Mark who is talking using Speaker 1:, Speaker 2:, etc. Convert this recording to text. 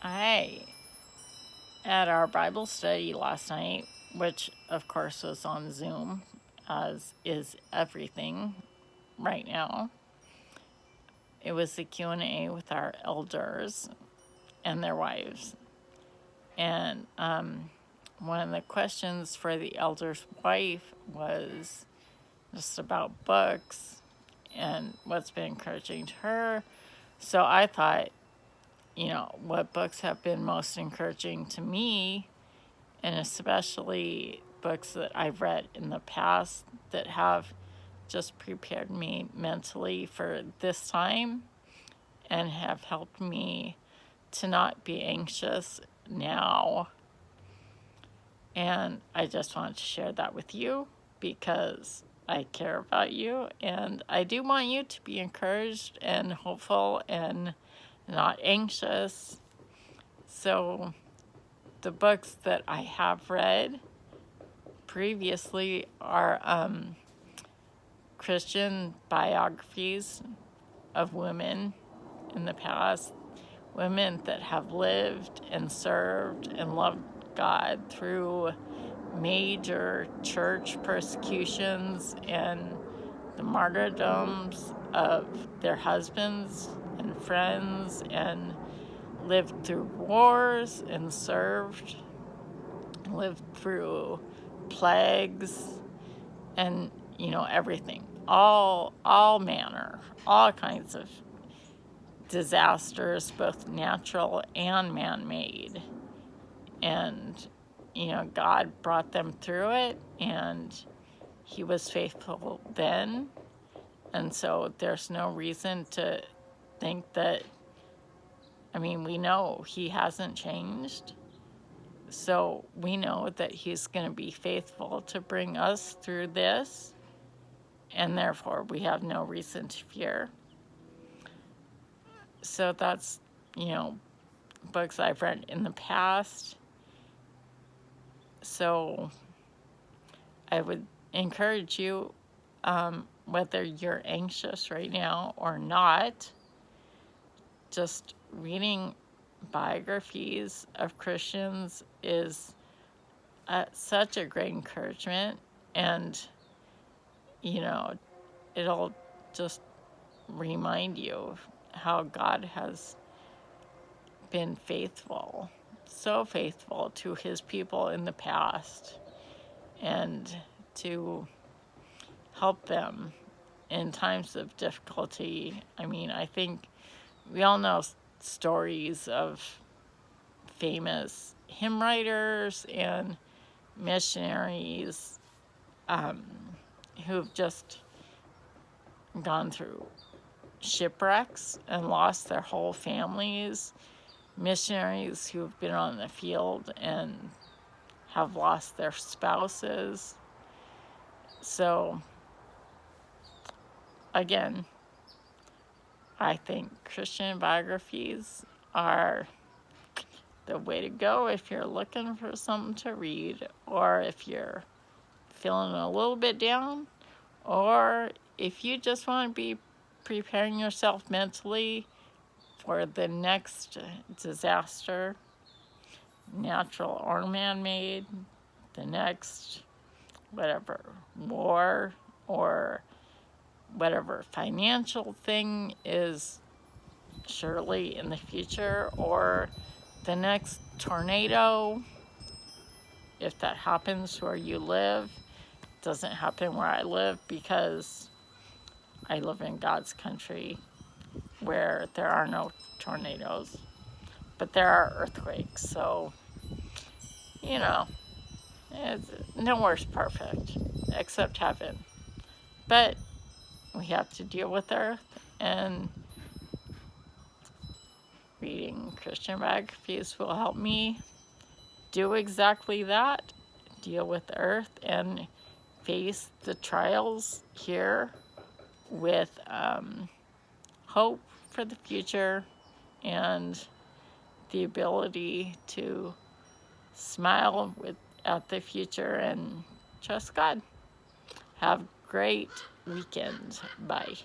Speaker 1: I at our Bible study last night, which of course was on Zoom, as is everything right now. It was the Q&A with our elders and their wives. And one of the questions for the elder's wife was just about books and what's been encouraging to her. So I thought, what books have been most encouraging to me, and especially books that I've read in the past that have just prepared me mentally for this time and have helped me to not be anxious now. And I just wanted to share that with you because I care about you and I do want you to be encouraged and hopeful and not anxious. So the books that I have read previously are Christian biographies of women in the past, women that have lived and served and loved God through major church persecutions and the martyrdoms of their husbands and friends, and lived through wars and served, lived through plagues and everything, all manner, all kinds of disasters, both natural and man-made. And God brought them through it, and he was faithful then. And so there's no reason to think that, we know he hasn't changed. So we know that he's going to be faithful to bring us through this, and therefore we have no reason to fear. So that's, books I've read in the past. So I would encourage you, whether you're anxious right now or not, just reading biographies of Christians is such a great encouragement. And, it'll just remind you how God has been faithful, so faithful to his people in the past, and to help them in times of difficulty. I think we all know stories of famous hymn writers and missionaries who've just gone through shipwrecks and lost their whole families, missionaries who've been on the field and have lost their spouses. So again, I think Christian biographies are the way to go if you're looking for something to read, or if you're feeling a little bit down, or if you just want to be preparing yourself mentally for the next disaster, natural or man-made, the next whatever war, or whatever financial thing is surely in the future, or the next tornado, if that happens where you live. It doesn't happen where I live because I live in God's country where there are no tornadoes, but there are earthquakes. So, nowhere's perfect except heaven. But we have to deal with earth, and reading Christian biographies will help me do exactly that, deal with earth and face the trials here with hope for the future and the ability to smile at the future and trust God. Have a great weekend. Bye.